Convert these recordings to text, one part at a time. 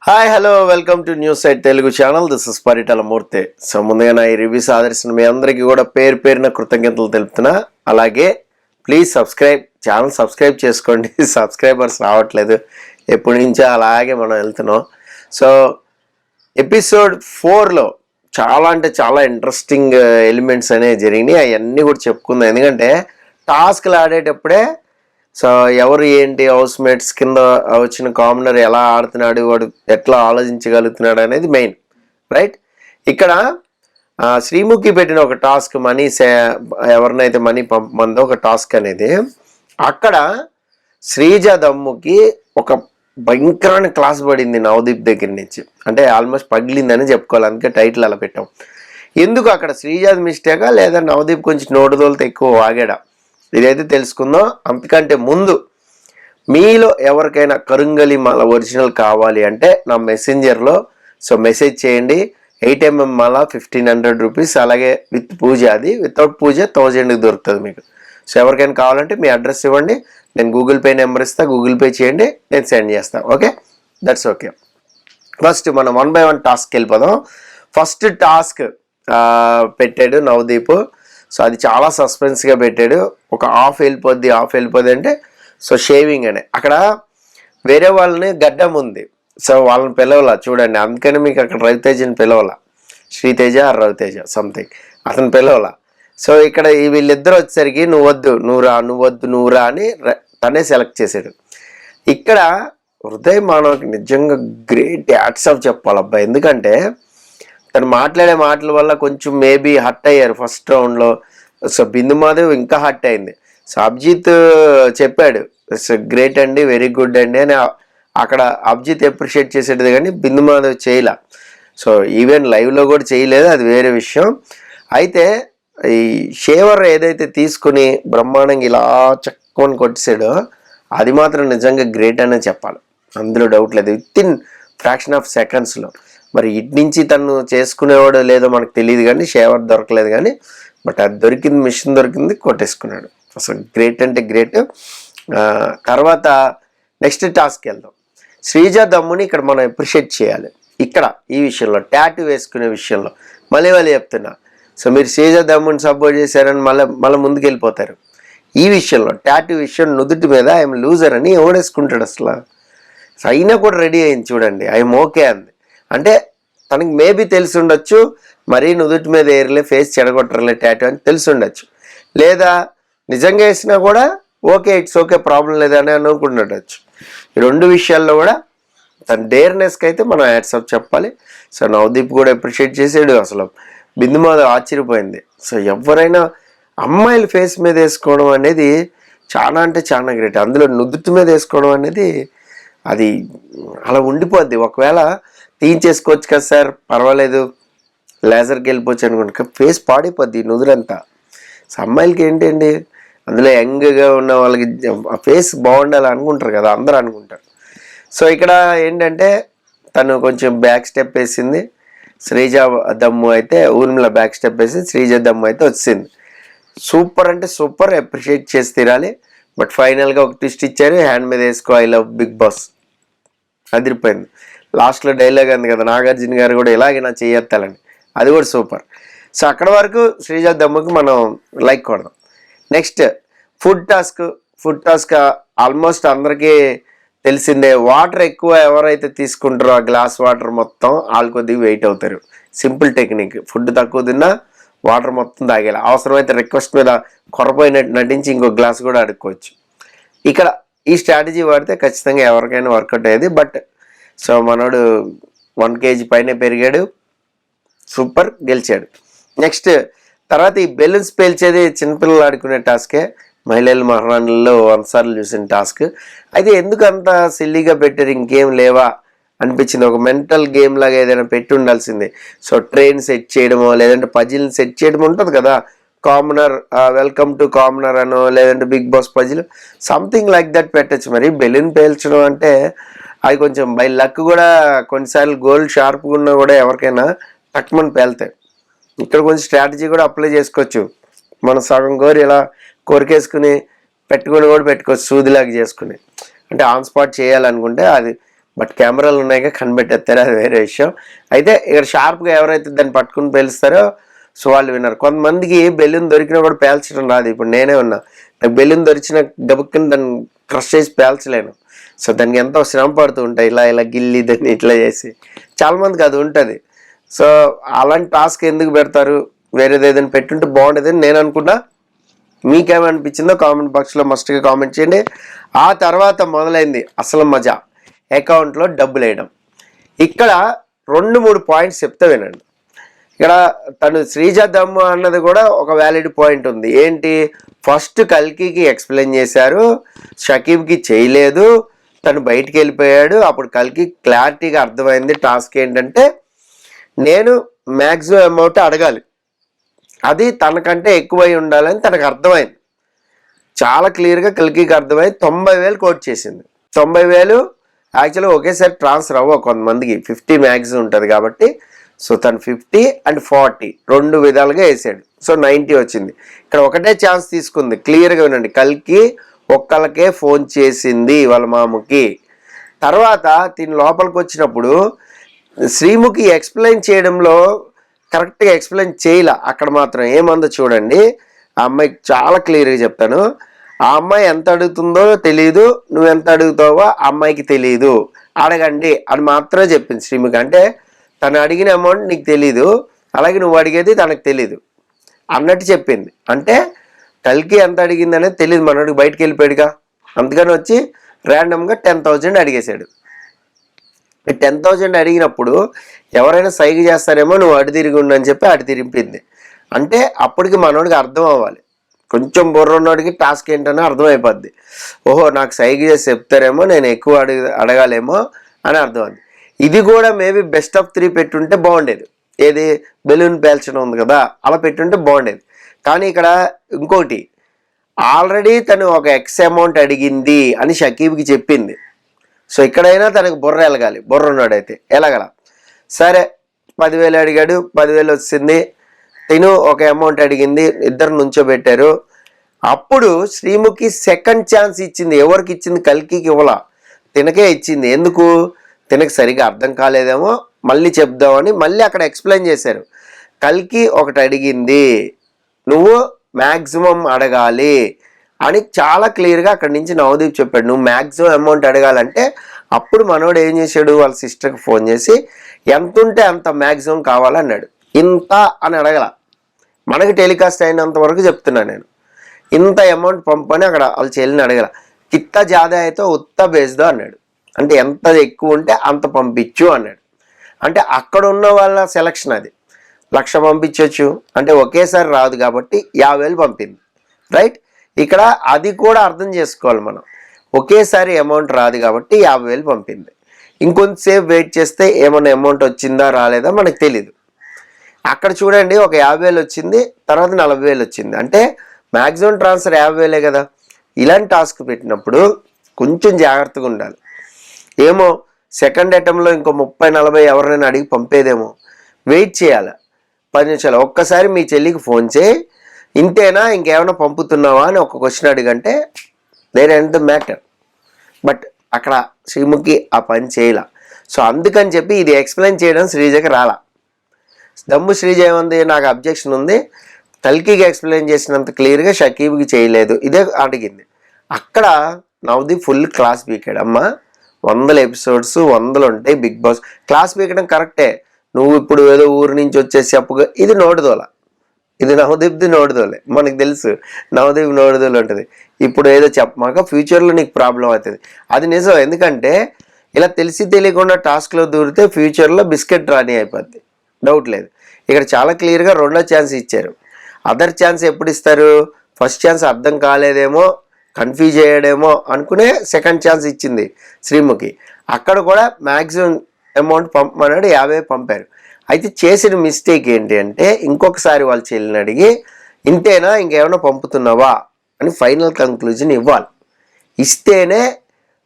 Hi hello welcome to news site Telugu channel. This is Paritala Murthy. So ముందుగా నా ఈ reviews ఆదరిస్తున్న మీ అందరికీ కూడా పేరు పేరున కృతజ్ఞతలు తెలుపుతున్నా. అలాగే ప్లీజ్ ఛానల్ సబ్స్క్రైబ్ చేసుకోండి. సబ్స్క్రైబర్స్ రావట్లేదు, ఎప్పటి నుంచో అలాగే మనం వెళ్తున్నాం. సో ఎపిసోడ్ 4లో చాలా ఇంట్రెస్టింగ్ ఎలిమెంట్స్ అనేవి జరిగినాయి. అవన్నీ కూడా చెప్పుకుందాం. ఎందుకంటే టాస్క్లు ఆడేటప్పుడే సో ఎవరు ఏంటి హౌస్ మేట్స్ కింద వచ్చిన కామనర్ ఎలా ఆడుతున్నాడు, వాడు ఎట్లా ఆలోచించగలుగుతున్నాడు అనేది మెయిన్, రైట్? ఇక్కడ శ్రీముఖి పెట్టిన ఒక టాస్క్ ఎవరినైతే మనీ పంపమందో ఒక టాస్క్ అనేది, అక్కడ శ్రీజ దమ్ముకి ఒక భయంకరమైన క్లాస్ పడింది నవదీప్ దగ్గర నుంచి. అంటే ఆల్మోస్ట్ పగిలిందని చెప్పుకోవాలి, అందుకే టైటిల్ అలా పెట్టాం. ఎందుకు అక్కడ శ్రీజాది మిస్టేకా లేదా నవదీప్ కొంచెం నోటుదోలతో ఎక్కువ వాగాడా, ఇదైతే తెలుసుకుందాం. అంతకంటే ముందు మీలో ఎవరికైనా కరుంగలి మాల ఒరిజినల్ కావాలి అంటే నా మెసెంజర్లో మెసేజ్ చేయండి. 8mm మాల 1500 రూపీస్, అలాగే విత్ పూజ, అది వితౌట్ పూజ 1000కి దొరుకుతుంది మీకు. సో ఎవరికైనా కావాలంటే మీ అడ్రస్ ఇవ్వండి, నేను గూగుల్ పే నెంబర్ ఇస్తాను, గూగుల్ పే చేయండి, నేను సెండ్ చేస్తాను. Okay, that's okay. ఫస్ట్ మనం 1 by 1 టాస్క్కి వెళ్ళిపోదాం. ఫస్ట్ టాస్క్ పెట్టాడు నవదీప్. సో అది చాలా సస్పెన్స్గా పెట్టాడు. ఒక హాఫ్ వెళ్ళిపోద్ది అంటే సో షేవింగ్ అని, అక్కడ వేరే వాళ్ళని గడ్డం ఉంది, సో వాళ్ళని పిలవలా చూడండి. అందుకని మీకు అక్కడ రవితేజని పిలవలా, శ్రీతేజ ఆర్ రవితేజ సంథింగ్, అతను పిలవలా. సో ఇక్కడ వీళ్ళిద్దరు వచ్చేసరికి నువ్వు రా అని తనే సెలెక్ట్ చేశాడు. ఇక్కడ హృదయ్ మానవ్కి నిజంగా గ్రేట్ హ్యాట్స్ ఆఫ్ చెప్పాలబ్బా. ఎందుకంటే తను మాట్లాడే మాటల వల్ల కొంచెం మేబీ హర్ట్ అయ్యారు ఫస్ట్ రౌండ్లో. సో బిందు మాధవ్ ఇంకా హర్ట్ అయింది. సో అభిజిత్ చెప్పాడు సో గ్రేట్ అండి, వెరీ గుడ్ అండి అని. అక్కడ అభిజిత్ అప్రిషియేట్ చేసేది కానీ బిందు మాధవ్ చేయలే. సో ఈవెన్ లైవ్లో కూడా చేయలేదు, అది వేరే విషయం. అయితే ఈ షేవర్ ఏదైతే తీసుకుని బ్రహ్మాండంగా ఇలా చక్కని కొట్టేసాడో అది మాత్రం నిజంగా గ్రేట్ అనే చెప్పాలి, అందులో డౌట్ లేదు. విత్ ఇన్ ఫ్రాక్షన్ ఆఫ్ సెకండ్స్లో. మరి ఇటు నుంచి తను చేసుకునేవాడో లేదో మనకు తెలియదు, కానీ షేవర్ దొరకలేదు. కానీ బట్ అది దొరికింది, మిషన్ దొరికింది, కొట్టేసుకున్నాడు. అసలు గ్రేట్ అంటే గ్రేట్. తర్వాత నెక్స్ట్ టాస్క్కి వెళ్దాం. శ్రీజ దమ్ముని ఇక్కడ మనం అప్రిషియేట్ చేయాలి. ఇక్కడ ఈ విషయంలో టాటూ వేసుకునే విషయంలో మళ్ళీ చెప్తున్నా. సో మీరు శ్రీజ దమ్ముని సపోర్ట్ చేశారని మళ్ళీ ముందుకు వెళ్ళిపోతారు. ఈ విషయంలో టాటూ విషయం నుదుటి మీద ఐఎమ్ లూజర్ అని ఎవడేసుకుంటాడు అసలు. అయినా కూడా రెడీ అయింది చూడండి, ఐఎమ్ ఓకే అంది. అంటే తనకి మేబీ తెలిసి ఉండొచ్చు, మరీ నుదుటి మీద ఏర్లే ఫేస్ చెడగొట్టరలే టాటూ అని తెలిసి ఉండొచ్చు, లేదా నిజంగా వేసినా కూడా ఓకే ఇట్స్ ఓకే ప్రాబ్లం లేదని అనుకుంటుండొచ్చు. ఈ రెండు విషయాల్లో కూడా తన డేర్నెస్కి అయితే మనం హ్యాట్సాప్ చెప్పాలి. సో నవదీప్ కూడా అప్రిషియేట్ చేసాడు. అసలు బిందు మాధవ్ ఆశ్చర్యపోయింది. సో ఎవరైనా అమ్మాయిల ఫేస్ మీద వేసుకోవడం అనేది చాలా గ్రేట్. అందులో నుదుటి మీద వేసుకోవడం అనేది అది అలా ఉండిపోద్ది. ఒకవేళ తీయించేసుకోవచ్చు కదా సార్, పర్వాలేదు లేజర్కి వెళ్ళిపోవచ్చు అనుకుంటా, ఫేస్ పాడైపోద్ది నుదురంతా. సో అమ్మాయిలకి ఏంటండి, అందులో యంగ్గా ఉన్న వాళ్ళకి ఫేస్ బాగుండాలి అనుకుంటారు కదా, అందరూ అనుకుంటారు. సో ఇక్కడ ఏంటంటే తను కొంచెం బ్యాక్ స్టెప్ వేసింది, శ్రీజ దమ్ము అయితే ఊర్మిళ బ్యాక్ స్టెప్ వేసింది, శ్రీజ దమ్ము అయితే వచ్చింది. సూపర్ అంటే సూపర్, అప్రిషియేట్ చేసి తీరాలి. బట్ ఫైనల్గా ఒక ట్విస్ట్ ఇచ్చారు, హ్యాండ్ మీద వేసుకో ఐ లవ్ బిగ్ బాస్, అదిరిపోయింది. లాస్ట్లో డైలాగ్ అంది కదా నాగార్జున గారు కూడా ఇలాగే నా చేయెత్తాలని, అది కూడా సూపర్. సో అక్కడ వరకు శ్రీజ దమ్ముకి మనం లైక్ కొడదాం. నెక్స్ట్ ఫుడ్ టాస్క్ ఆల్మోస్ట్ అందరికీ తెలిసిందే. వాటర్ ఎక్కువ ఎవరైతే తీసుకుంటారో ఆ గ్లాస్ వాటర్ మొత్తం వాళ్ళు కొద్దిగా వెయిట్ అవుతారు. సింపుల్ టెక్నిక్, ఫుడ్ తక్కువ తిన్నా వాటర్ మొత్తం తాగేలా. అవసరమైతే రిక్వెస్ట్ మీద కొరపోయినట్టు నటించి ఇంకో గ్లాస్ కూడా అడుక్కోవచ్చు. ఇక్కడ ఈ స్ట్రాటజీ వాడితే ఖచ్చితంగా ఎవరికైనా వర్కౌట్ అయ్యేది. బట్ సో మనోడు 1 kg పైనే పెరిగాడు, సూపర్, గెలిచాడు. నెక్స్ట్ తర్వాత ఈ బెలూన్స్ పేల్చేది చిన్నపిల్లలు ఆడుకునే టాస్కే, మహిళల మహారాణుల్లో 100 సార్లు చూసిన టాస్క్. అయితే ఎందుకు అంత సిల్లీగా పెట్టారు, ఇంకేం లేవా అనిపించింది. ఒక మెంటల్ గేమ్ లాగా ఏదైనా పెట్టి ఉండాల్సిందే. సో ట్రైన్ సెట్ చేయడమో లేదంటే పజిల్ని సెట్ చేయడం ఉంటుంది కదా, కామనర్ వెల్కమ్ టు కామనర్ అనో లేదంటే big boss puzzle something like that పెట్టచ్చు. మరి బెలూన్ పేల్చడం అంటే అది కొంచెం బై లక్ కూడా కొన్నిసార్లు గోల్డ్ షార్ప్గా ఉన్నా కూడా ఎవరికైనా టక్మని పేలుతాయి. ఇక్కడ కొంచెం స్ట్రాటజీ కూడా అప్లై చేసుకోవచ్చు. మనం సగం గోరు ఇలా కొరికేసుకుని పెట్టుకోవచ్చు, సూదిలాగా చేసుకుని. అంటే ఆన్ స్పాట్ చేయాలనుకుంటే అది బట్ కెమెరాలు ఉన్నాయిగా కనిపెట్టేస్తారు, అది వేరే విషయం. అయితే ఇక్కడ షార్ప్గా ఎవరైతే దాన్ని పట్టుకుని పేలుస్తారో సో వాళ్ళు విన్నారు. కొంతమందికి బెలూన్ దొరికినా కూడా పేల్చడం రాదు. ఇప్పుడు నేనే ఉన్నా, నాకు బెలూన్ దొరికిన గబుక్కుని దాన్ని క్రష్ చేసి పేల్చలేను. సో దానికి ఎంతో శ్రమ పడుతూ ఉంటాయి, ఇలా ఇలా గిల్లి దాన్ని ఇట్లా చేసి. చాలామందికి అది ఉంటుంది. సో అలాంటి టాస్క్ ఎందుకు పెడతారు, వేరేది ఏదైనా పెట్టుంటే బాగుండేదని నేను అనుకున్నా. మీకేమనిపించిందో కామెంట్ బాక్స్లో మస్ట్గా కామెంట్ చేయండి. ఆ తర్వాత మొదలైంది అసలు మజా, అకౌంట్లో డబ్బులు వేయడం. ఇక్కడ 2-3 పాయింట్స్ చెప్తే వినండి. ఇక్కడ తను శ్రీజ దమ్ము అన్నది కూడా ఒక వ్యాలిడ్ పాయింట్ ఉంది. ఏంటి, ఫస్ట్ కల్కికి ఎక్స్ప్లెయిన్ చేశారు, షకీబ్కి చేయలేదు, తను బయటికి వెళ్ళిపోయాడు. అప్పుడు కల్కి క్లారిటీగా అర్థమైంది టాస్క్ ఏంటంటే నేను మ్యాక్సిమం అమౌంట్ అడగాలి, అది తనకంటే ఎక్కువై ఉండాలని తనకు అర్థమైంది. చాలా క్లియర్గా కల్కికి అర్థమైంది. 90,000 కోట్ చేసింది. 90,000 యాక్చువల్గా ఒకేసారి ట్రాన్స్ఫర్ అవ్వ, కొంతమందికి 50 మ్యాక్సిమం ఉంటుంది కాబట్టి. సో తను 50 and 40 2 విధాలుగా వేసాడు. సో 90 వచ్చింది. ఇక్కడ ఒకటే ఛాన్స్ తీసుకుంది. క్లియర్గా వినండి, కల్కి ఒక్కళ్ళకే ఫోన్ చేసింది వాళ్ళ మామకి. తర్వాత తిని లోపలికి వచ్చినప్పుడు శ్రీముఖి ఎక్స్ప్లెయిన్ చేయడంలో కరెక్ట్గా ఎక్స్ప్లెయిన్ చేయలే. అక్కడ మాత్రం ఏమందో చూడండి, ఆ అమ్మాయికి చాలా క్లియర్గా చెప్తాను. ఆ అమ్మాయి ఎంత అడుగుతుందో తెలియదు, నువ్వు ఎంత అడుగుతావో ఆ అమ్మాయికి తెలియదు, అడగండి అని మాత్రమే చెప్పింది శ్రీముఖి. అంటే తను అడిగిన అమౌంట్ నీకు తెలీదు, అలాగే నువ్వు అడిగేది తనకు తెలీదు అన్నట్టు చెప్పింది. అంటే కల్కి ఎంత అడిగింది అనేది తెలియదు, మనోడికి బయటకు వెళ్ళిపోయాడుగా. అందుకని వచ్చి ర్యాండమ్గా 10,000 అడిగేశాడు. 10,000 అడిగినప్పుడు ఎవరైనా సైగ చేస్తారేమో, నువ్వు అటు తిరిగి ఉండని చెప్పి అటు తిరిపింది. అంటే అప్పటికి మనోడికి అర్థం అవ్వాలి, కొంచెం బుర్ర ఉన్నోడికి టాస్క్ ఏంటనే అర్థమైపోద్ది. ఓహో నాకు సైగ చేసి చెప్తారేమో, నేను ఎక్కువ అడగాలేమో అని అర్థమైంది. ఇది కూడా మేబీ బెస్ట్ ఆఫ్ 3 పెట్టుంటే బాగుండేది. ఏది, బెలూన్ పేల్చడం ఉంది కదా, అలా పెట్టుంటే బాగుండేది. కానీ ఇక్కడ ఇంకోటి, ఆల్రెడీ తను ఒక ఎక్స్ అమౌంట్ అడిగింది అని షకీబ్కి చెప్పింది. సో ఇక్కడైనా తనకు బుర్ర ఎలగాలి, బుర్ర ఉన్నాడైతే ఎలగల. సరే 10,000 అడిగాడు, 10,000 వచ్చింది. తిను ఒక అమౌంట్ అడిగింది, ఇద్దరు నుంచోబెట్టారు. అప్పుడు శ్రీముఖి సెకండ్ ఛాన్స్ ఇచ్చింది. ఎవరికి ఇచ్చింది, కల్కికి ఇవ్వలా, తినకే ఇచ్చింది. ఎందుకు, తినకు సరిగా అర్థం కాలేదేమో, మళ్ళీ చెప్దామని మళ్ళీ అక్కడ ఎక్స్ప్లెయిన్ చేశారు. కల్కి ఒకటి అడిగింది, నువ్వు మ్యాక్సిమం అడగాలి అని చాలా క్లియర్గా అక్కడి నుంచి నవదీప్ చెప్పాడు. నువ్వు మ్యాక్సిమం అమౌంట్ అడగాలంటే అప్పుడు మనోడు ఏం చేశాడు, వాళ్ళ సిస్టర్కి ఫోన్ చేసి ఎంత ఉంటే అంత మ్యాక్సిమం కావాలన్నాడు. ఇంత అని అడగల, మనకి టెలికాస్ట్ అయినంత వరకు చెప్తున్నా నేను. ఇంత అమౌంట్ పంపని అక్కడ వాళ్ళ చెల్లిని అడగల. కిత్త జాదా అయితే ఉత్త బేస్దో అన్నాడు. అంటే ఎంత ఎక్కువ ఉంటే అంత పంపించు అన్నాడు. అంటే అక్కడ ఉన్న వాళ్ళ సెలక్షన్ అది. 1,00,000 పంపించవచ్చు అంటే ఒకేసారి రాదు కాబట్టి 50,000 పంపింది, రైట్. ఇక్కడ అది కూడా అర్థం చేసుకోవాలి మనం, ఒకేసారి అమౌంట్ రాదు కాబట్టి 50,000 పంపింది. ఇంకొంతసేపు వెయిట్ చేస్తే ఏమన్నా అమౌంట్ వచ్చిందా రాలేదా మనకు తెలీదు. అక్కడ చూడండి, ఒక 50,000 వచ్చింది, తర్వాత 40,000 వచ్చింది. అంటే మ్యాక్సిమం ట్రాన్స్ఫర్ 50,000 కదా. ఇలాంటి టాస్క్ పెట్టినప్పుడు కొంచెం జాగ్రత్తగా ఉండాలి. ఏమో సెకండ్ అటెంప్ట్లో ఇంకో 30-40 ఎవరైనా అడిగి పంపేదేమో, వెయిట్ చేయాలి 10 నిమిషాలు. ఒక్కసారి మీ చెల్లికి ఫోన్ చేయి, ఇంతేనా ఇంకేమైనా పంపుతున్నావా అని ఒక క్వశ్చన్ అడిగంటే there end the matter. But అక్కడ శ్రీముఖి ఆ పని చేయలే. సో అందుకని చెప్పి ఇది ఎక్స్ప్లెయిన్ చేయడం శ్రీజకి రాలా. దమ్ము శ్రీజ ఏముంది, నాకు అబ్జెక్షన్ ఉంది, కల్కికి ఎక్స్ప్లెయిన్ చేసినంత క్లియర్గా షకీబ్కి చేయలేదు, ఇదే అడిగింది. అక్కడ నవదీప్ ఫుల్ క్లాస్ పీకాడు. అమ్మ 100 ఎపిసోడ్స్ 100 ఉంటాయి, బిగ్ బాస్ క్లాస్ పీకడం కరెక్టే. నువ్వు ఇప్పుడు ఏదో ఊరు నుంచి వచ్చేసి చెప్పుగా, ఇది నోటిదోల, ఇది నవదీప్ది నోటిదోలే. మనకు తెలుసు నవదీప్ నోటిదోలు ఉంటుంది. ఇప్పుడు ఏదో చెప్పమాక ఫ్యూచర్లో నీకు ప్రాబ్లం అవుతుంది, అది నిజం. ఎందుకంటే ఇలా తెలిసి తెలియకుండా టాస్క్లో దూరితే ఫ్యూచర్లో బిస్కెట్ రాని అయిపోద్ది, డౌట్ లేదు. ఇక్కడ చాలా క్లియర్గా రెండో ఛాన్స్ ఇచ్చారు. అదర్ ఛాన్స్ ఎప్పుడు ఇస్తారు, ఫస్ట్ ఛాన్స్ అర్థం కాలేదేమో, కన్ఫ్యూజ్ అయ్యాడేమో అనుకునే సెకండ్ ఛాన్స్ ఇచ్చింది శ్రీముఖి. అక్కడ కూడా మ్యాక్సిమం అమౌంట్ పంపమన్నాడు, 50 పంపారు. అయితే చేసిన మిస్టేక్ ఏంటి అంటే ఇంకొకసారి వాళ్ళ చెల్లిని అడిగి ఇంతేనా ఇంకేమైనా పంపుతున్నావా అని ఫైనల్ కంక్లూజన్ ఇవ్వాలి. ఇస్తేనే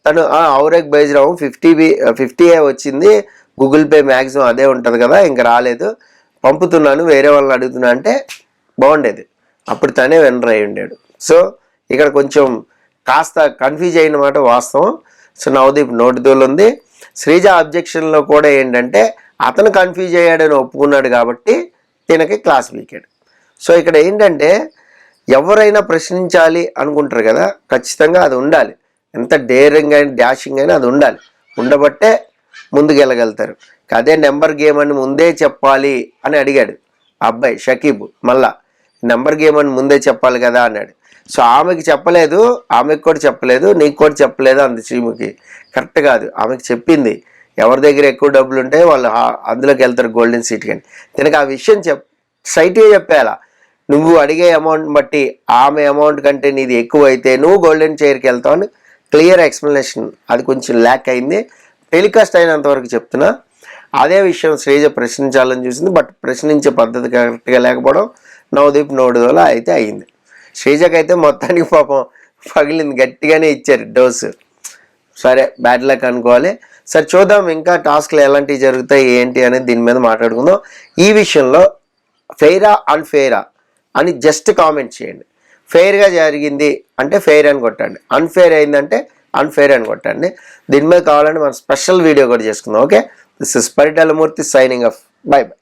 తను ఔరేక్ బైజ్రావు 50 వచ్చింది, గూగుల్ పే మ్యాక్సిమం అదే ఉంటుంది కదా, ఇంకా రాలేదు, పంపుతున్నాను వేరే వాళ్ళని అడుగుతున్నా అంటే బాగుండేది. అప్పుడు తనే విన్నర్ అయి ఉండాడు. సో ఇక్కడ కొంచెం కాస్త కన్ఫ్యూజ్ అయిన మాట వాస్తవం. సో నవదీప్ నోటిదోలు ఉంది. శ్రీజ అబ్జెక్షన్లో కూడా ఏంటంటే అతను కన్ఫ్యూజ్ అయ్యాడని ఒప్పుకున్నాడు కాబట్టి తినకి క్లాస్ వీకెడ్. సో ఇక్కడ ఏంటంటే ఎవరైనా ప్రశ్నించాలి అనుకుంటారు కదా, ఖచ్చితంగా అది ఉండాలి. ఎంత డేరింగ్ అయినా డాషింగ్ అయినా అది ఉండాలి. ఉండబట్టే ముందుకు వెళ్ళగలుగుతారు. అదే నెంబర్ గేమ్ అని ముందే చెప్పాలి అని అడిగాడు ఆ అబ్బాయి షకీబ్. మళ్ళా నెంబర్ గేమ్ అని ముందే చెప్పాలి కదా అన్నాడు. సో ఆమెకి చెప్పలేదు, ఆమెకు కూడా చెప్పలేదు, నీకు కూడా చెప్పలేదు అంది శ్రీముఖి. కరెక్ట్ కాదు. ఆమెకు చెప్పింది ఎవరి దగ్గర ఎక్కువ డబ్బులు ఉంటే వాళ్ళు అందులోకి వెళ్తారు గోల్డెన్ సీట్ కానీ. తినకు ఆ విషయం స్ట్రైట్గా చెప్పేలా. నువ్వు అడిగే అమౌంట్ బట్టి ఆమె అమౌంట్ కంటే నీది ఎక్కువ అయితే నువ్వు గోల్డెన్ చైర్కి వెళ్తావు అని క్లియర్ ఎక్స్ప్లెనేషన్. అది కొంచెం ల్యాక్ అయింది. టెలికాస్ట్ అయినంత వరకు చెప్తున్నా. అదే విషయం శ్రీజ ప్రశ్నించాలని చూసింది, బట్ ప్రశ్నించే పద్ధతి కరెక్ట్గా లేకపోవడం నవదీప్ నోడు వల్ల అయితే అయింది. శ్రీజకైతే మొత్తానికి పాపం పగిలింది, గట్టిగానే ఇచ్చారు డోసు. సరే బ్యాడ్ లక్ అనుకోవాలి. సరే చూద్దాం ఇంకా టాస్క్లు ఎలాంటివి జరుగుతాయి ఏంటి అనేది దీని మీద మాట్లాడుకుందాం. ఈ విషయంలో ఫెయిరా అన్ఫెయిరా అని జస్ట్ కామెంట్ చేయండి. ఫెయిర్గా జరిగింది అంటే ఫెయిర్ అని కొట్టండి, అన్ఫెయిర్ అయిందంటే అన్ఫెయిర్ అని కొట్టండి. దీని మీద కావాలంటే మనం స్పెషల్ వీడియో కూడా చేసుకుందాం. Okay, this is Paritala Murthy signing off. By by.